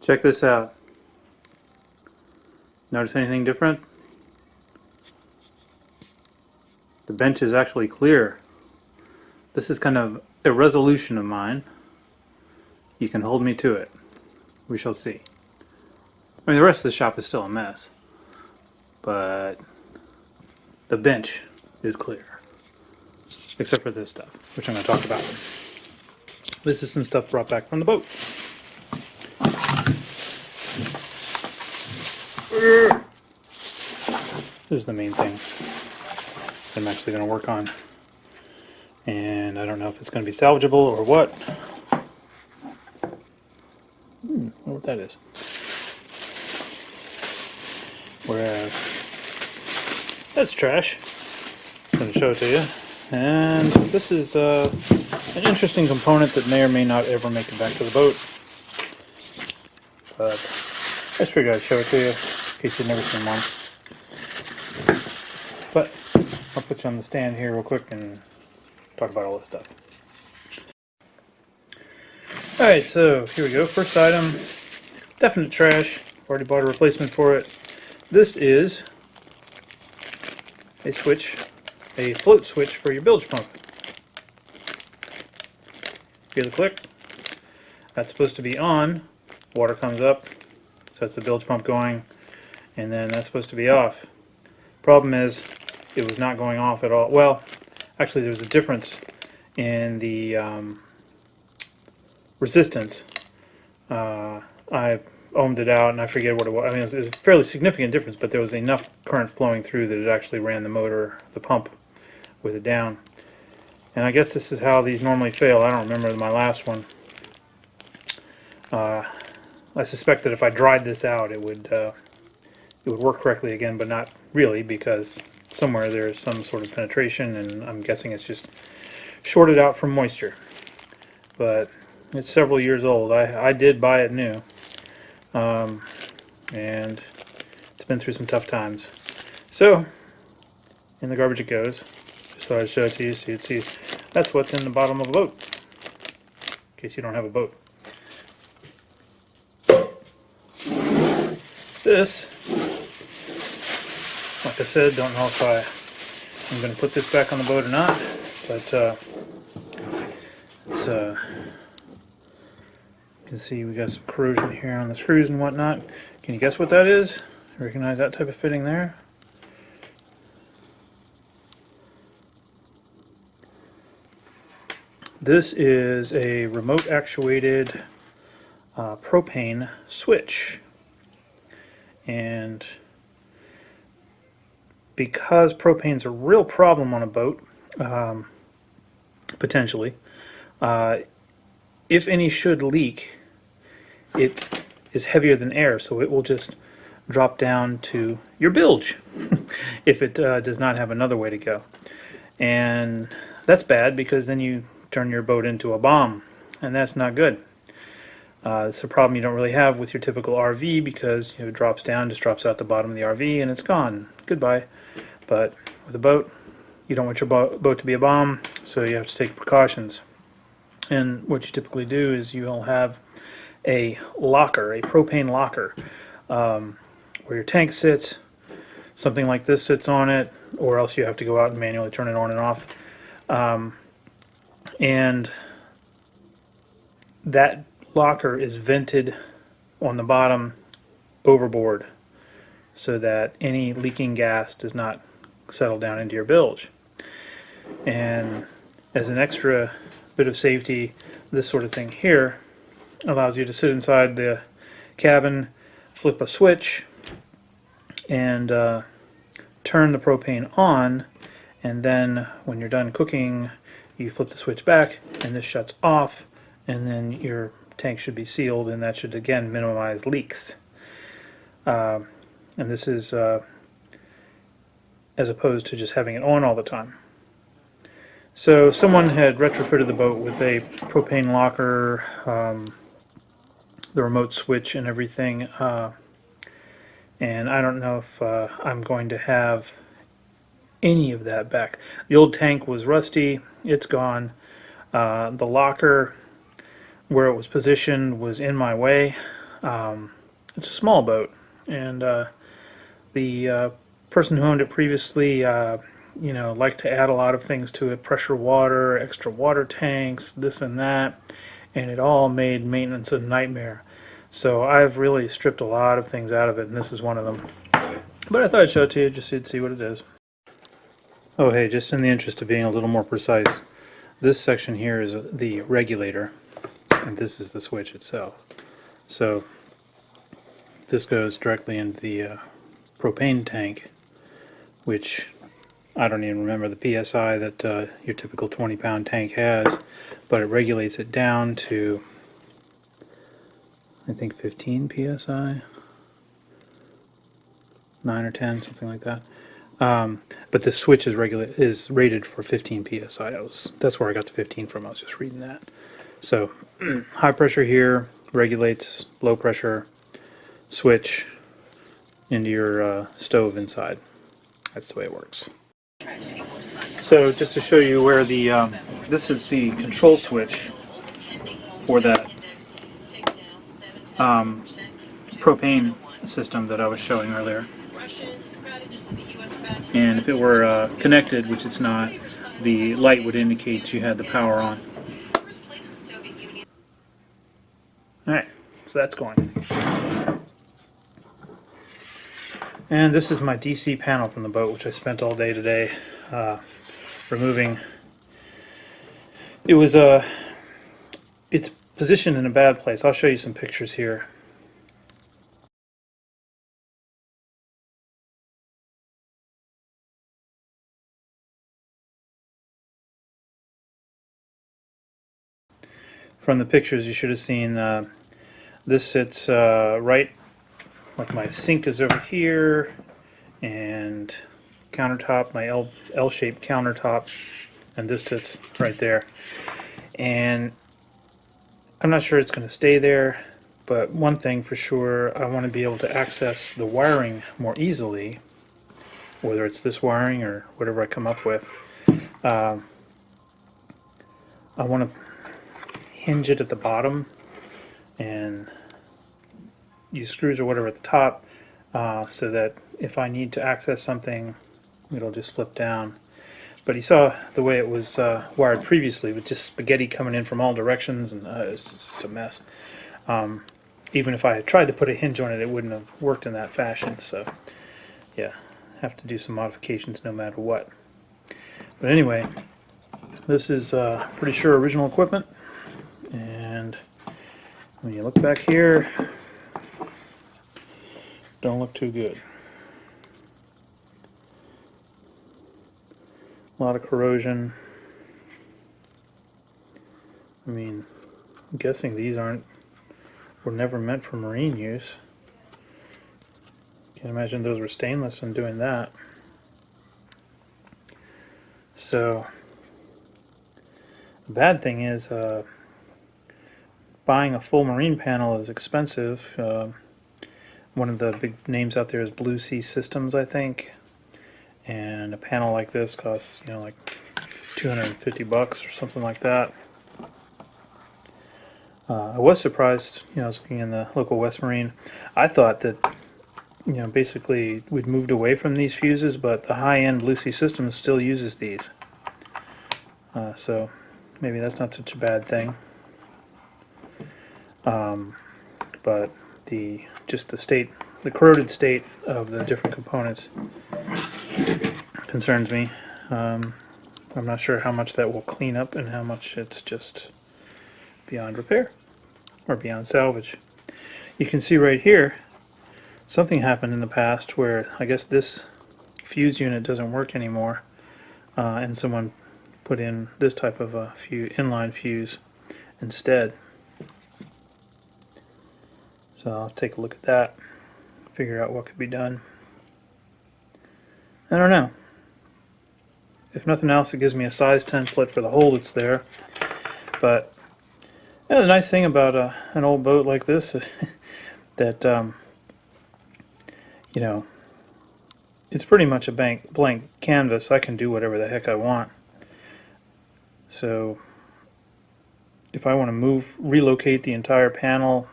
Check this out. Notice anything different? The bench is actually clear. This is kind of a resolution of mine. You can hold me to it. We shall see. I mean, the rest of the shop is still a mess, but the bench is clear. Except for this stuff, which I'm going to talk about. This is some stuff brought back from the boat. This is the main thing that I'm actually going to work on. And I don't know if it's going to be salvageable or what. I don't know what that is. Whereas that's trash. I'm going to show it to you. And this is an interesting component that may or may not ever make it back to the boat. But I just figured I'd show it to you in case you've never seen one. But I'll put you on the stand here real quick and talk about all this stuff. Alright, so here we go. First item, definite trash. Already bought a replacement for it. This is a switch, a float switch for your bilge pump. Hear the click? That's supposed to be on. Water comes up, so that's the bilge pump going, and then that's supposed to be off. Problem is, it was not going off at all. Well, actually there was a difference in the resistance. I ohmed it out and I forget what it was. I mean, it was a fairly significant difference, but there was enough current flowing through that it actually ran the motor, the pump, with it down. And I guess this is how these normally fail. I don't remember my last one. I suspect that if I dried this out, it would work correctly again, but not really, because somewhere there's some sort of penetration, and I'm guessing it's just shorted out from moisture. But it's several years old. I did buy it new, and it's been through some tough times. So in the garbage it goes. Just thought I'd show it to you so you'd see that's what's in the bottom of a boat, in case you don't have a boat. This, like I said, don't know if I'm going to put this back on the boat or not, but it's you can see we got some corrosion here on the screws and whatnot. Can you guess what that is? Recognize that type of fitting there? This is a remote actuated propane switch. And because propane's a real problem on a boat, potentially, if any should leak, it is heavier than air, so it will just drop down to your bilge if it does not have another way to go. And that's bad, because then you turn your boat into a bomb, and that's not good. It's a problem you don't really have with your typical RV, because it drops down, just drops out the bottom of the RV, and it's gone. Goodbye. But with a boat, you don't want your boat to be a bomb, so you have to take precautions. And what you typically do is you'll have a locker, a propane locker, where your tank sits. Something like this sits on it, or else you have to go out and manually turn it on and off. And that locker is vented on the bottom overboard, so that any leaking gas does not settle down into your bilge. And as an extra bit of safety, this sort of thing here allows you to sit inside the cabin, flip a switch, and turn the propane on, and then when you're done cooking, you flip the switch back and this shuts off, and then your tank should be sealed, and that should again minimize leaks. And this is as opposed to just having it on all the time. So someone had retrofitted the boat with a propane locker, the remote switch and everything, and I don't know if I'm going to have any of that back. The old tank was rusty, it's gone. The locker, where it was positioned, was in my way. it's a small boat, and the person who owned it previously, liked to add a lot of things to it: pressure water, extra water tanks, this and that, and it all made maintenance a nightmare. So I've really stripped a lot of things out of it, and this is one of them. But I thought I'd show it to you just so you'd see what it is. Oh hey, just in the interest of being a little more precise, this section here is the regulator, and this is the switch itself. So this goes directly into the propane tank, which I don't even remember the PSI that your typical 20-pound tank has, but it regulates it down to, I think, 15 PSI, 9 or 10, something like that. But the switch is rated for 15 PSI. That's where I got the 15 from. I was just reading that. So high pressure here regulates low pressure switch into your stove inside. That's the way it works. So just to show you where the this is the control switch for that propane system that I was showing earlier. And if it were connected, which it's not, the light would indicate you had the power on. Alright, so that's going. And this is my DC panel from the boat, which I spent all day today removing. It was it's positioned in a bad place. I'll show you some pictures here. From the pictures you should have seen this sits right, like my sink is over here, and countertop, my L-shaped countertop, and this sits right there. And I'm not sure it's going to stay there, but one thing for sure, I want to be able to access the wiring more easily, whether it's this wiring or whatever I come up with. I want to hinge it at the bottom and use screws or whatever at the top, so that if I need to access something, it'll just flip down. But you saw the way it was wired previously, with just spaghetti coming in from all directions, and it's just a mess. Even if I had tried to put a hinge on it, it wouldn't have worked in that fashion. So yeah, have to do some modifications no matter what. But anyway, this is pretty sure original equipment. And when you look back here, don't look too good. A lot of corrosion. I mean, I'm guessing these were never meant for marine use. Can't imagine those were stainless and doing that. So the bad thing is buying a full marine panel is expensive. One of the big names out there is Blue Sea Systems, I think. And a panel like this costs, like $250 or something like that. I was surprised, I was looking in the local West Marine. I thought that, basically we'd moved away from these fuses, but the high-end Blue Sea Systems still uses these. So maybe that's not such a bad thing. But the corroded state of the different components concerns me. I'm not sure how much that will clean up and how much it's just beyond repair or beyond salvage. You can see right here something happened in the past where I guess this fuse unit doesn't work anymore, and someone put in this type of a inline fuse instead. So I'll take a look at that, figure out what could be done. I don't know. If nothing else, it gives me a size template for the hole that's there. But yeah, the nice thing about an old boat like this, that it's pretty much a blank canvas. I can do whatever the heck I want. So if I want to relocate the entire panel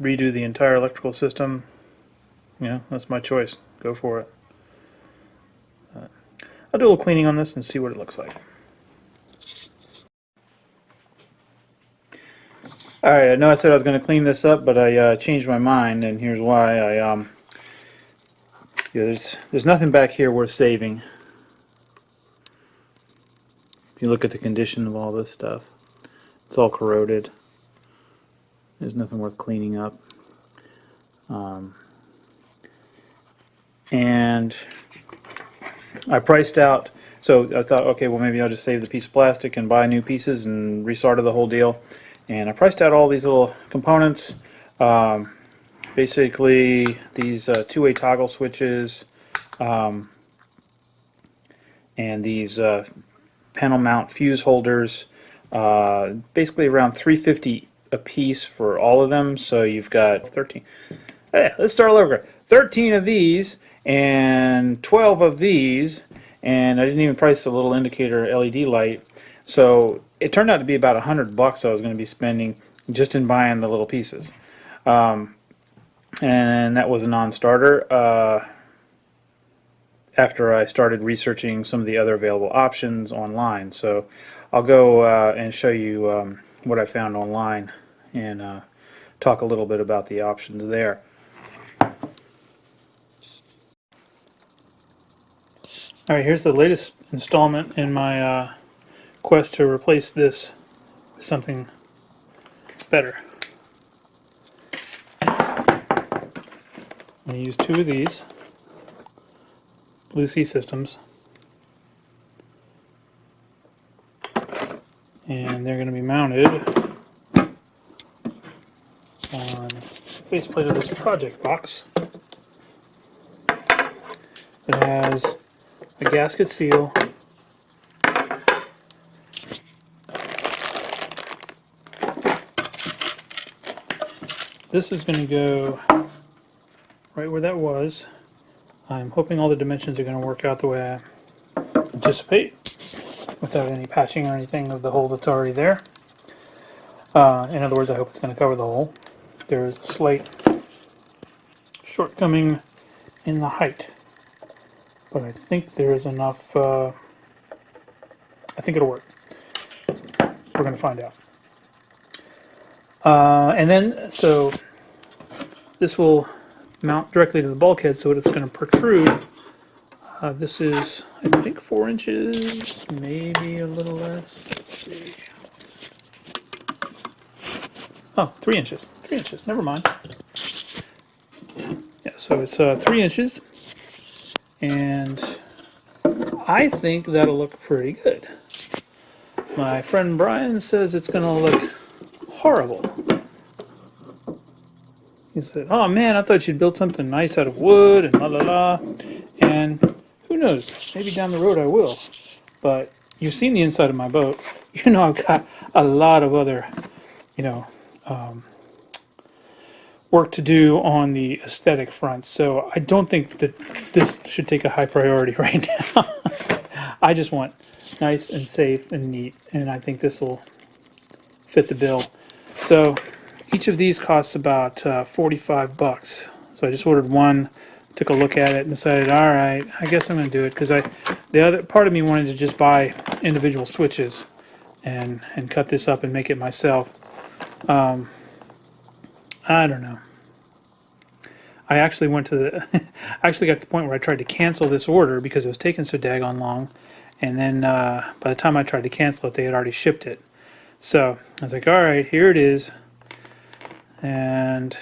redo the entire electrical system, that's my choice. Go for it. I'll do a little cleaning on this and see what it looks like. Alright, I know I said I was going to clean this up, but I changed my mind, and here's why. There's nothing back here worth saving. If you look at the condition of all this stuff, it's all corroded. There's nothing worth cleaning up. And I priced out, so I thought, okay, well maybe I'll just save the piece of plastic and buy new pieces and resolder the whole deal. And I priced out all these little components. Basically these two-way toggle switches and these panel mount fuse holders, basically around $350 a piece for all of them. So you've got 13. Hey, let's start all over. 13 of these and 12 of these, and I didn't even price the little indicator LED light. So it turned out to be about $100 I was going to be spending just in buying the little pieces. And that was a non-starter after I started researching some of the other available options online. So I'll go and show you what I found online and talk a little bit about the options there. Alright, here's the latest installment in my quest to replace this with something better. I'm going to use two of these Blue Sea Systems, and they're going to be mounted on the faceplate of this project box. It has a gasket seal, this is going to go right where that was. I'm hoping all the dimensions are going to work out the way I anticipate without any patching or anything of the hole that's already there. In other words, I hope it's going to cover the hole. There is a slight shortcoming in the height, but I think there's enough, I think it'll work. We're going to find out. And then, so this will mount directly to the bulkhead, so it's going to protrude. This is, I think, 4 inches, maybe a little less. Let's see. Oh, 3 inches. 3 inches, never mind. Yeah, so it's 3 inches, and I think that'll look pretty good. My friend Brian says it's going to look horrible. He said, "Oh man, I thought you'd build something nice out of wood and la la la." And who knows, maybe down the road I will. But you've seen the inside of my boat. You know I've got a lot of other, work to do on the aesthetic front. So I don't think that this should take a high priority right now. I just want nice and safe and neat, and I think this will fit the bill. So each of these costs about $45. So I just ordered one, took a look at it, and decided, all right, I guess I'm going to do it, because the other part of me wanted to just buy individual switches and cut this up and make it myself. I don't know. I actually went to the I actually got to the point where I tried to cancel this order because it was taking so daggone long, and then by the time I tried to cancel it, they had already shipped it. So I was like, all right, here it is, and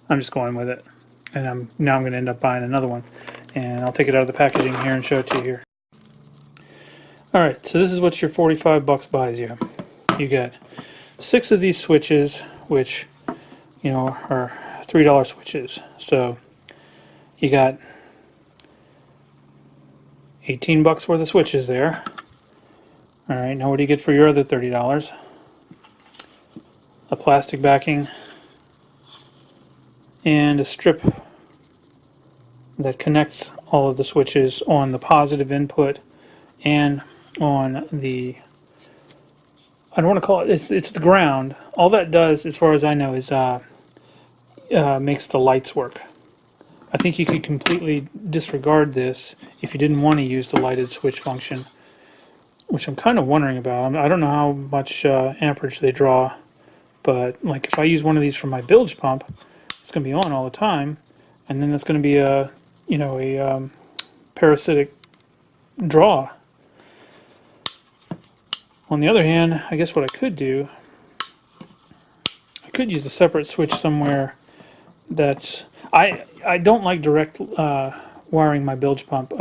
I'm just going with it. And now I'm going to end up buying another one, and I'll take it out of the packaging here and show it to you here. All right, so this is what your $45 buys you. You get 6 of these switches, which are $3 switches. So you got $18 worth of switches there. All right, now what do you get for your other $30? A plastic backing and a strip that connects all of the switches on the positive input and on the I don't want to call it, it's the ground. All that does, as far as I know, is makes the lights work. I think you could completely disregard this if you didn't want to use the lighted switch function, which I'm kind of wondering about. I don't know how much amperage they draw, but like if I use one of these for my bilge pump, it's going to be on all the time, and then that's going to be a, you know, a parasitic draw. On the other hand, I guess what I could do, I could use a separate switch somewhere that's, I don't like direct wiring my bilge pump,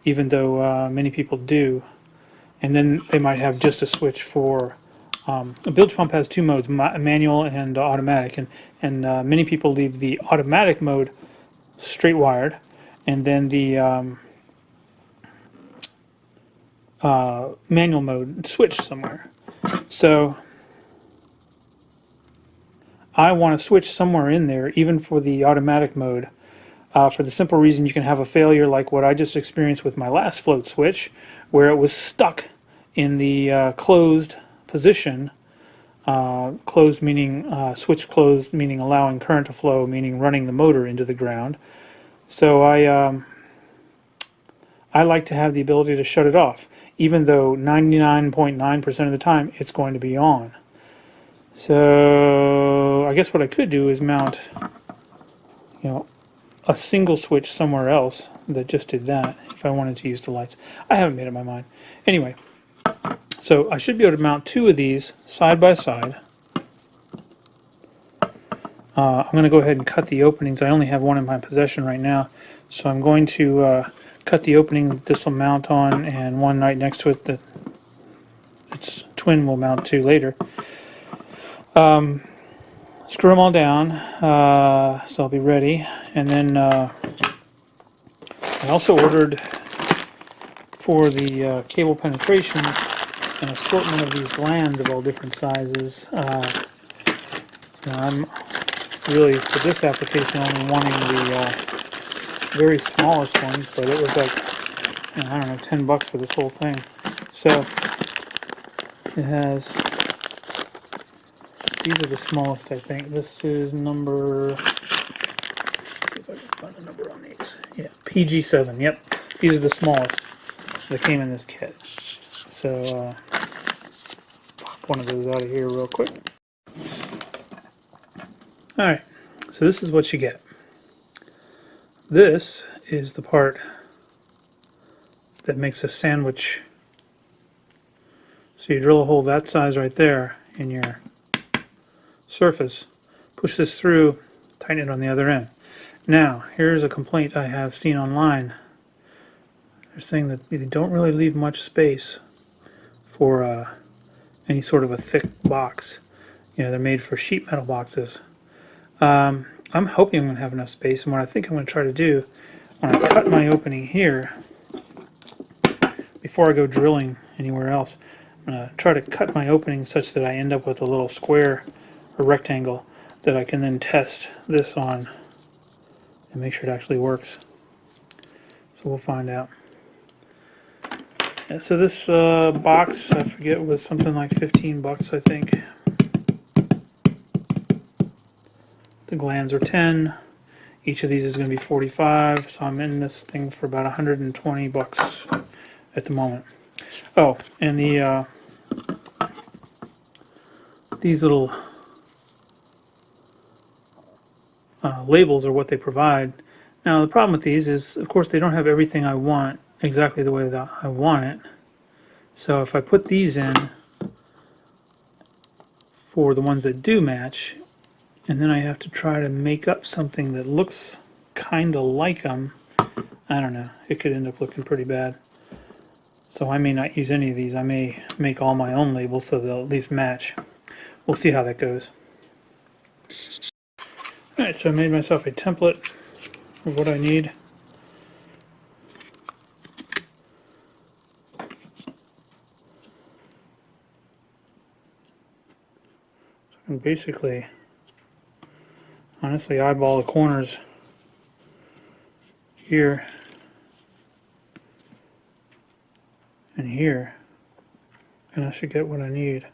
even though many people do. And then they might have just a switch for, a bilge pump has two modes, manual and automatic, and many people leave the automatic mode straight wired, and then the manual mode switched somewhere. So I want to switch somewhere in there, even for the automatic mode, for the simple reason you can have a failure like what I just experienced with my last float switch, where it was stuck in the closed position. Closed meaning switch closed, meaning allowing current to flow, meaning running the motor into the ground. So I like to have the ability to shut it off, even though 99.9% of the time it's going to be on. So I guess what I could do is mount, you know, a single switch somewhere else that just did that if I wanted to use the lights. I haven't made up my mind. Anyway, so I should be able to mount two of these side by side. I'm going to go ahead and cut the openings. I only have one in my possession right now, so I'm going to cut the opening this will mount on, and one right next to it that its twin will mount to later. Screw them all down, so I'll be ready. And then I also ordered for the cable penetrations an assortment of these glands of all different sizes. I'm really, for this application, only wanting the very smallest ones, but it was like, you know, I don't know, $10 for this whole thing. So it has, these are the smallest, I think. This is number, let's see if I can find a number on these. Yeah, PG7, yep. These are the smallest that came in this kit. So pop one of those out of here real quick. Alright, so this is what you get. This is the part that makes a sandwich. So you drill a hole that size right there in your surface, push this through, tighten it on the other end. Now, here's a complaint I have seen online. They're saying that they don't really leave much space for any sort of a thick box. You know, they're made for sheet metal boxes. I'm hoping I'm going to have enough space, and what I think I'm going to try to do, when I cut my opening here, before I go drilling anywhere else, I'm going to try to cut my opening such that I end up with a little square or rectangle that I can then test this on and make sure it actually works. So we'll find out. Yeah, so this box, I forget, was something like $15, I think. The glands are 10. Each of these is going to be 45, so I'm in this thing for about $120 at the moment. Oh, and the these little labels are what they provide. Now the problem with these is, of course, they don't have everything I want exactly the way that I want it. So if I put these in for the ones that do match, and then I have to try to make up something that looks kind of like them, I don't know, it could end up looking pretty bad. So I may not use any of these. I may make all my own labels so they'll at least match. We'll see how that goes. Alright, so I made myself a template of what I need. And basically, honestly, eyeball the corners here and here. and I should get what I need.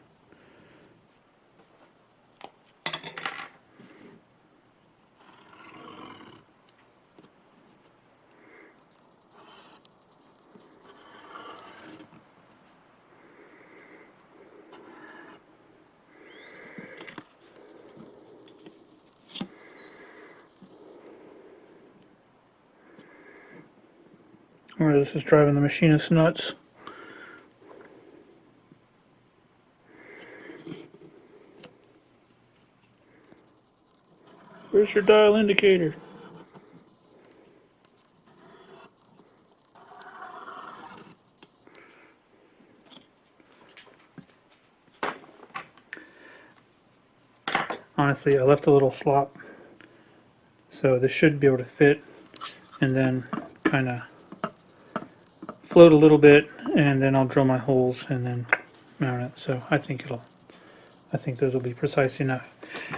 Or this is driving the machinist nuts. Where's your dial indicator? Honestly, I left a little slop, so this should be able to fit, and then kind of float a little bit, and then I'll drill my holes and then mount it. So I think those will be precise enough.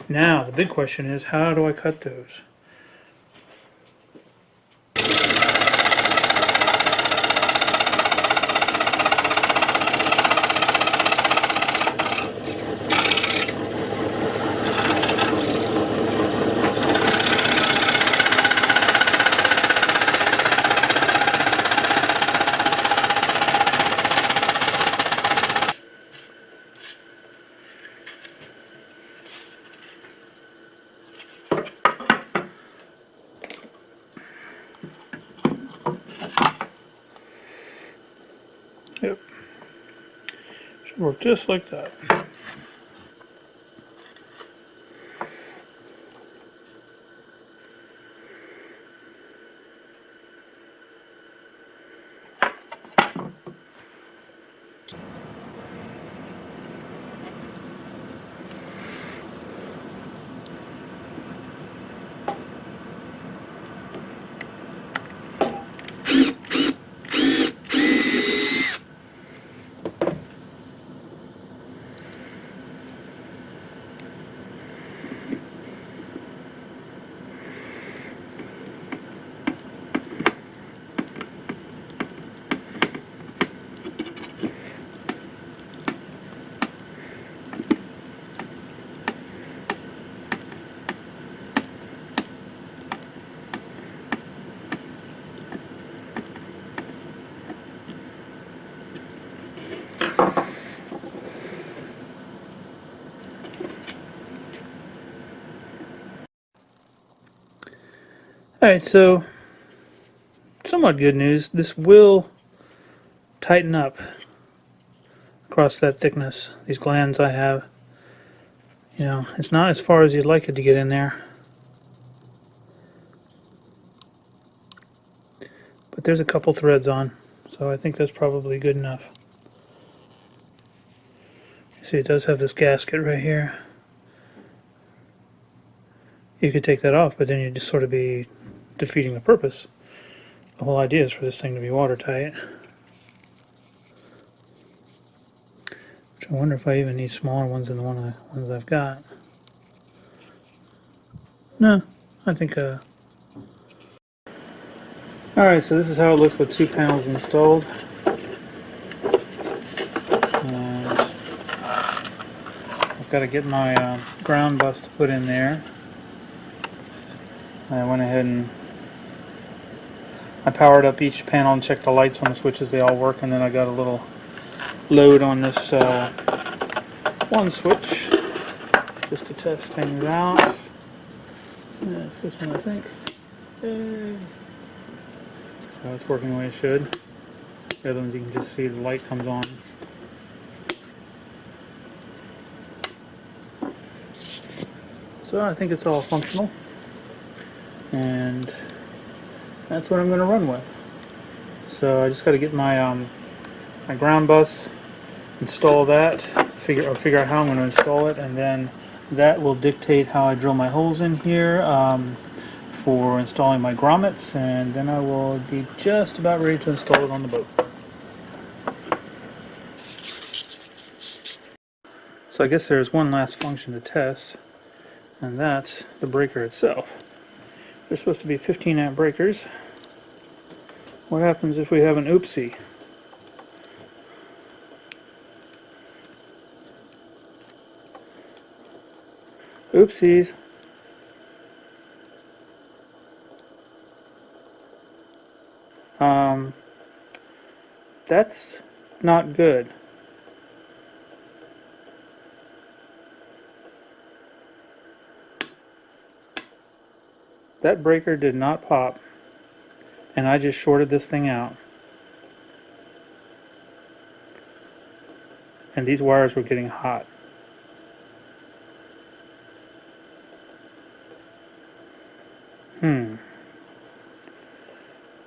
Now the big question is, how do I cut those? Yep. Should work just like that. Alright, so somewhat good news. This will tighten up across that thickness. These glands I have, you know, it's not as far as you'd like it to get in there. But there's a couple threads on, so I think that's probably good enough. You see, it does have this gasket right here. You could take that off, but then you'd just sort of be defeating the purpose. The whole idea is for this thing to be watertight. Which I wonder if I even need smaller ones than the ones I've got. No, I think Alright, so this is how it looks with 2 panels installed. And I've got to get my ground bus to put in there. I went ahead and I powered up each panel and checked the lights on the switches, they all work, and then I got a little load on this one switch just to test things out. Yeah, it's this one, I think. Yay. So it's working the way it should. The other ones you can just see the light comes on. So I think it's all functional, and that's what I'm going to run with. So I just got to get my my ground bus, install that, figure out how I'm going to install it, and then that will dictate how I drill my holes in here for installing my grommets, and then I will be just about ready to install it on the boat. So I guess there's one last function to test, and that's the breaker itself. They're supposed to be 15 amp breakers. What happens if we have an oopsie? Oopsies. That's not good. That breaker did not pop, and I just shorted this thing out. And these wires were getting hot.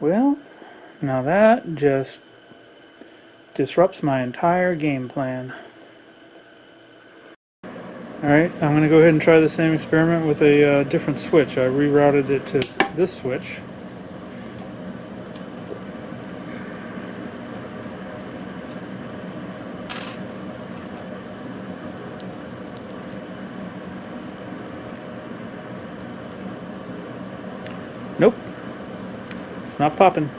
Well, now that just disrupts my entire game plan. Alright, I'm going to go ahead and try the same experiment with a different switch. I rerouted it to this switch. Nope, it's not popping.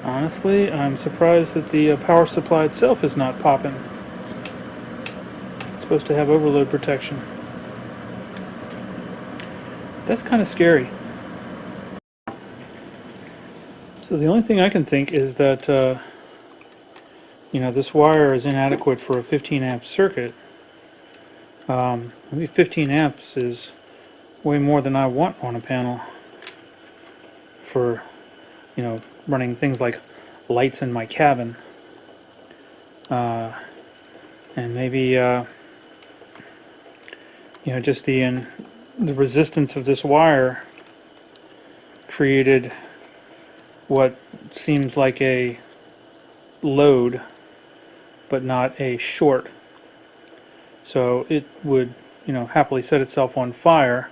Honestly, I'm surprised that the power supply itself is not popping. It's supposed to have overload protection. That's kind of scary. So the only thing I can think is that this wire is inadequate for a 15 amp circuit. Maybe 15 amps is way more than I want on a panel for, running things like lights in my cabin. And maybe, just the resistance of this wire created what seems like a load, but not a short. So it would, happily set itself on fire,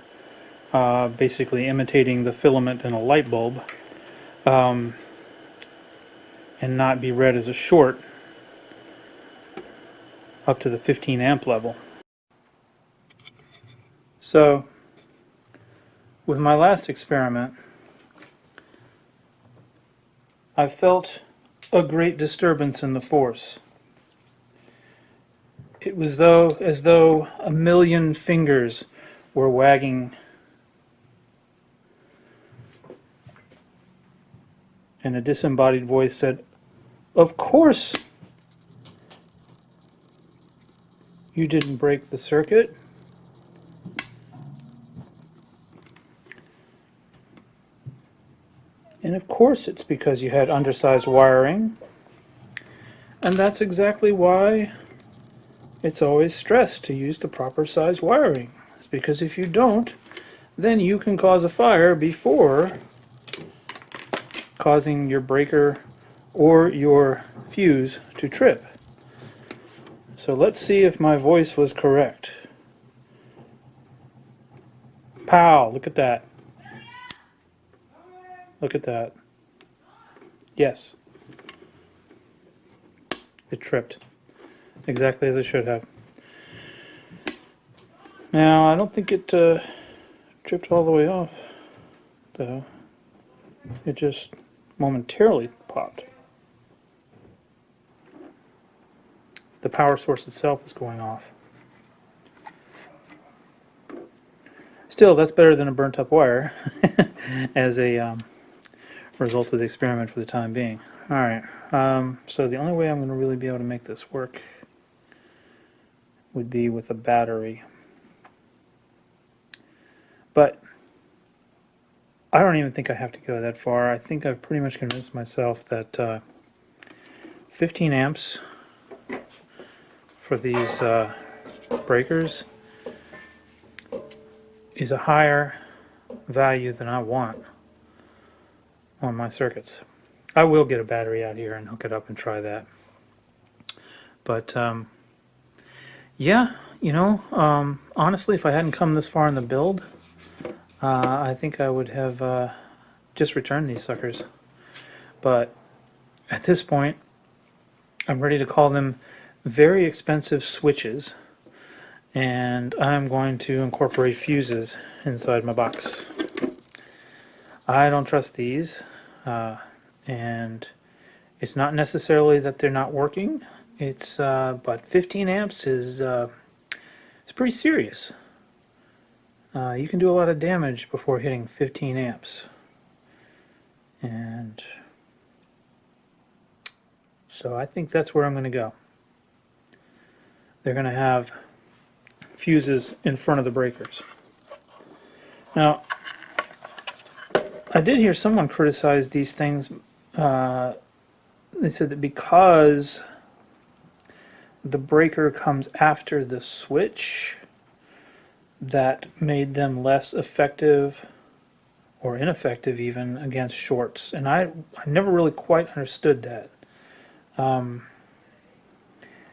basically imitating the filament in a light bulb, and not be read as a short up to the 15 amp level. So with my last experiment, I felt a great disturbance in the force. It was as though a million fingers were wagging, and a disembodied voice said, "Of course you didn't break the circuit. And of course it's because you had undersized wiring. And that's exactly why it's always stressed to use the proper size wiring. It's because if you don't, then you can cause a fire before causing your breaker or your fuse to trip." So let's see if my voice was correct. Pow! Look at that. Look at that. Yes. It tripped. Exactly as it should have. Now, I don't think it tripped all the way off, though. It just momentarily popped. The power source itself is going off. Still, that's better than a burnt up wire as a result of the experiment for the time being. Alright, so the only way I'm going to really be able to make this work would be with a battery. But I don't even think I have to go that far. I think I've pretty much convinced myself that 15 amps for these breakers is a higher value than I want on my circuits. I will get a battery out here and hook it up and try that. But yeah, honestly, if I hadn't come this far in the build, I think I would have just returned these suckers. But at this point, I'm ready to call them very expensive switches, and I'm going to incorporate fuses inside my box. I don't trust these. and it's not necessarily that they're not working. It's but 15 amps is it's pretty serious. You can do a lot of damage before hitting 15 amps, and so I think that's where I'm going to go. They're going to have fuses in front of the breakers. Now, I did hear someone criticize these things. They said that because the breaker comes after the switch, that made them less effective or ineffective even against shorts. And I never really quite understood that.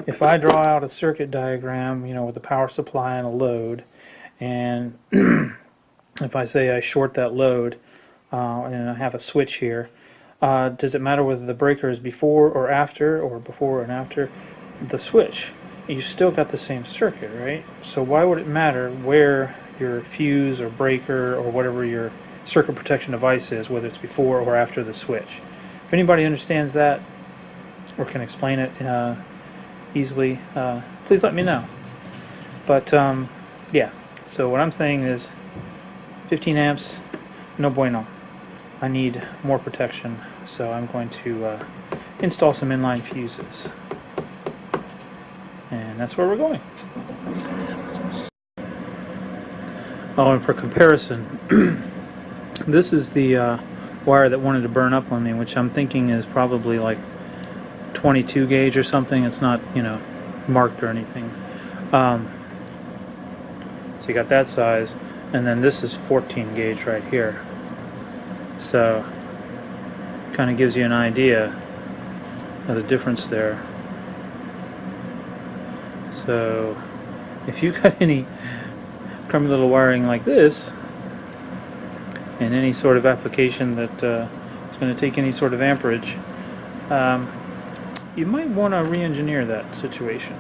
If I draw out a circuit diagram, you know, with a power supply and a load, and if I say I short that load and I have a switch here, does it matter whether the breaker is before or after, or before and after the switch? You still got the same circuit, right? So why would it matter where your fuse or breaker or whatever your circuit protection device is, whether it's before or after the switch? If anybody understands that or can explain it easily, please let me know. But yeah, so what I'm saying is 15 amps, no bueno. I need more protection, so I'm going to install some inline fuses. And that's where we're going. Oh, and for comparison, this is the wire that wanted to burn up on me, which I'm thinking is probably like 22 gauge or something. It's not, you know, marked or anything. So you got that size, and then this is 14 gauge right here. So kind of gives you an idea of the difference there. So if you got any crummy little wiring like this in any sort of application that it's going to take any sort of amperage, you might want to re-engineer that situation.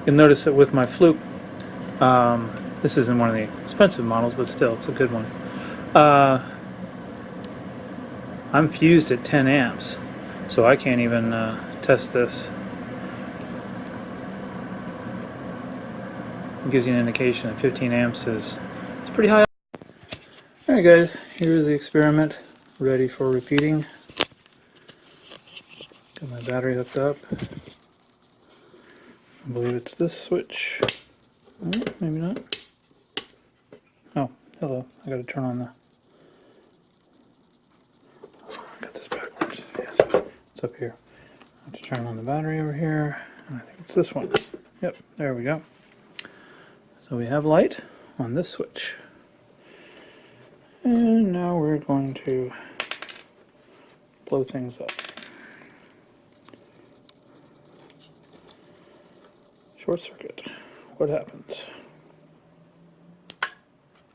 You'll notice that with my Fluke, this isn't one of the expensive models, but still, it's a good one. I'm fused at 10 amps, so I can't even test this. It gives you an indication that 15 amps is pretty high. Alright guys, here's the experiment, ready for repeating. Got my battery hooked up. I believe it's this switch. Maybe not. Oh, hello. I gotta turn on the... I got this backwards. Yes. It's up here. I have to turn on the battery over here. I think it's this one. Yep, there we go. So we have light on this switch. And now we're going to blow things up. Short circuit. What happens?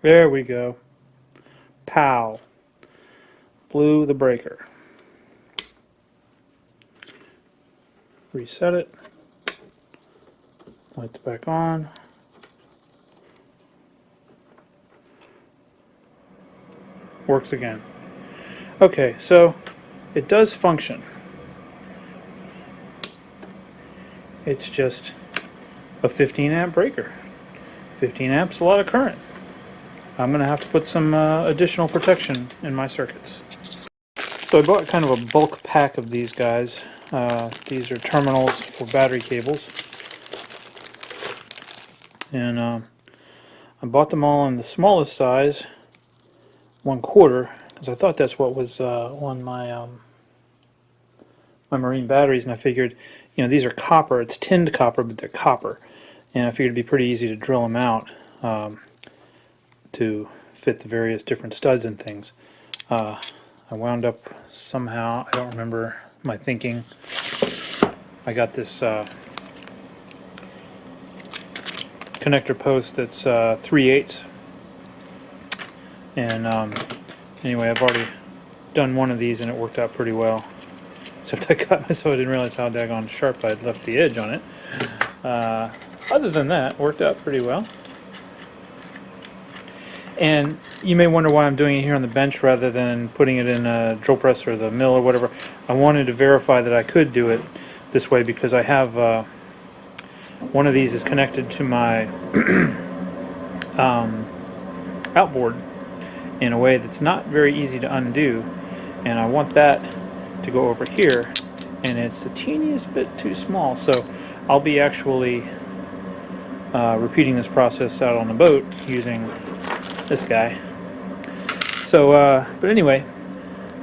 There we go. Pow. Blew the breaker. Reset it. Lights back on. Works again. Okay, so it does function. It's just a 15 amp breaker. 15 amps, a lot of current. I'm going to have to put some additional protection in my circuits. So I bought kind of a bulk pack of these guys. These are terminals for battery cables. And I bought them all in the smallest size, 1/4, because I thought that's what was on my my marine batteries, and I figured, you know, these are copper. It's tinned copper, but they're copper, and I figured it'd be pretty easy to drill them out to fit the various different studs and things. I wound up somehow, I don't remember my thinking. I got this connector post that's 3/8. And anyway, I've already done one of these and it worked out pretty well. Except I cut myself, I didn't realize how daggone sharp I'd left the edge on it. Other than that, worked out pretty well. And you may wonder why I'm doing it here on the bench rather than putting it in a drill press or the mill or whatever. I wanted to verify that I could do it this way because I have one of these is connected to my outboard in a way that's not very easy to undo, and I want that to go over here, and it's the teeniest bit too small, so I'll be actually repeating this process out on the boat using this guy. So but anyway,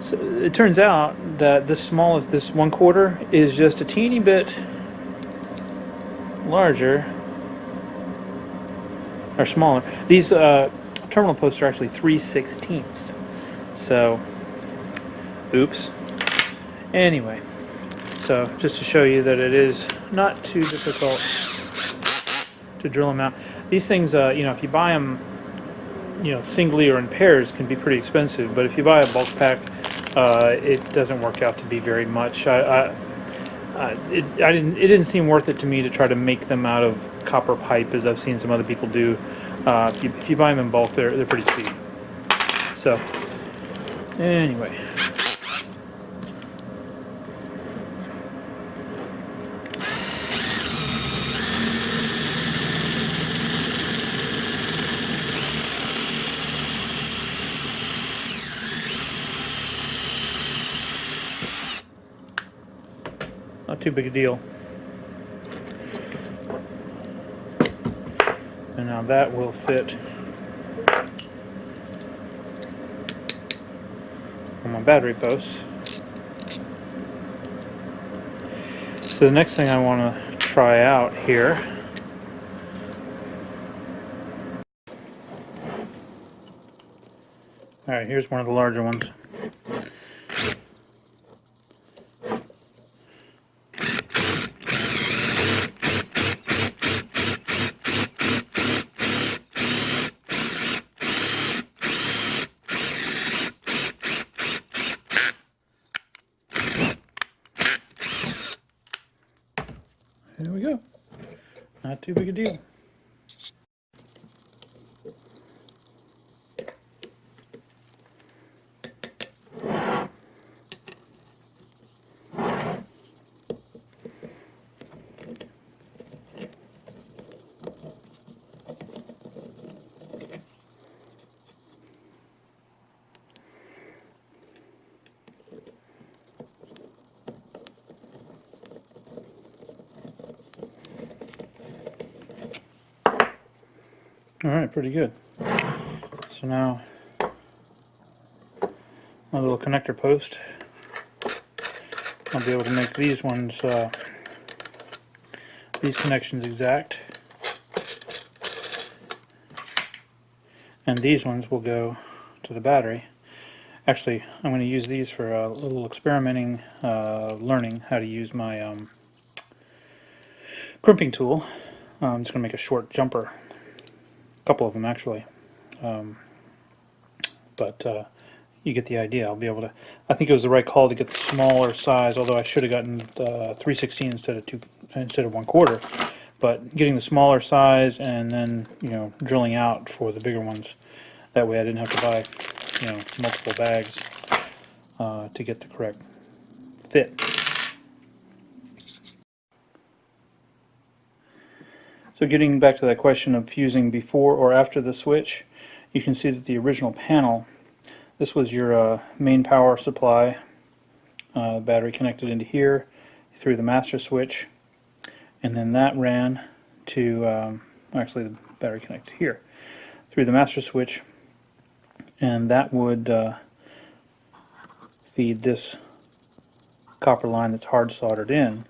so it turns out that this smallest, this 1/4, is just a teeny bit larger or smaller. These terminal posts are actually 3/16. So, oops. Anyway, so just to show you that it is not too difficult to drill them out. These things, you know, if you buy them, you know, singly or in pairs, can be pretty expensive. But if you buy a bulk pack, it doesn't work out to be very much. It didn't seem worth it to me to try to make them out of copper pipe, as I've seen some other people do. If you buy them in bulk, they're pretty cheap. So, anyway. Not too big a deal. And now that will fit on my battery post. So the next thing I want to try out here Alright, here's one of the larger ones. There we go. Not too big a deal. Alright, pretty good. So now, my little connector post, I'll be able to make these ones, these connections exact. And these ones will go to the battery. Actually, I'm going to use these for a little experimenting, learning how to use my crimping tool. I'm just going to make a short jumper. Couple of them actually, but you get the idea. I'll be able to. I think it was the right call to get the smaller size, although I should have gotten 3/16 instead of 1/4. But getting the smaller size and then drilling out for the bigger ones. That way I didn't have to buy multiple bags to get the correct fit. So getting back to that question of fusing before or after the switch, you can see that the original panel, this was your main power supply, battery connected into here through the master switch, and then that ran to, actually the battery connected here, through the master switch, and that would feed this copper line that's hard soldered in,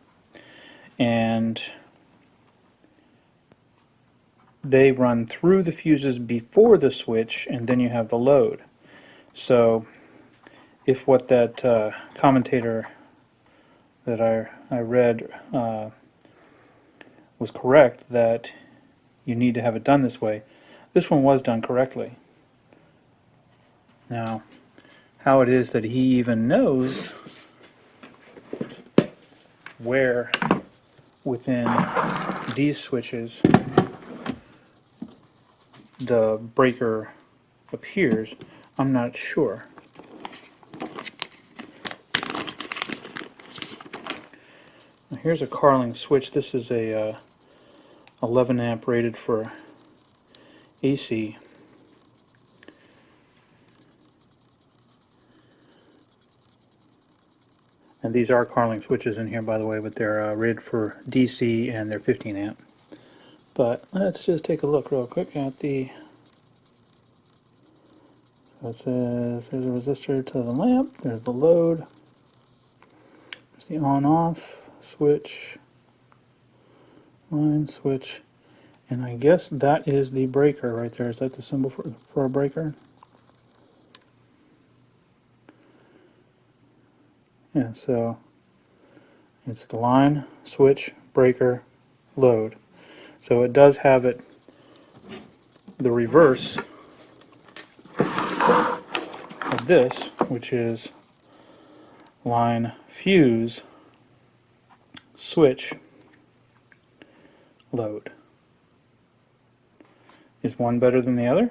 and they run through the fuses before the switch, and then you have the load. So if what that commentator that I read was correct, that you need to have it done this way, this one was done correctly. Now, how it is that he even knows where within these switches the breaker appears. I'm not sure. Now here's a Carling switch. This is a 11 amp rated for AC. And these are Carling switches in here, by the way, but they're rated for DC and they're 15 amp. But let's just take a look real quick at the. So it says there's a resistor to the lamp, there's the load, there's the on-off switch, line switch, and I guess that is the breaker right there. Is that the symbol for a breaker? Yeah, so it's the line, switch, breaker, load. So it does have it, the reverse of this, which is line, fuse, switch, load. Is one better than the other?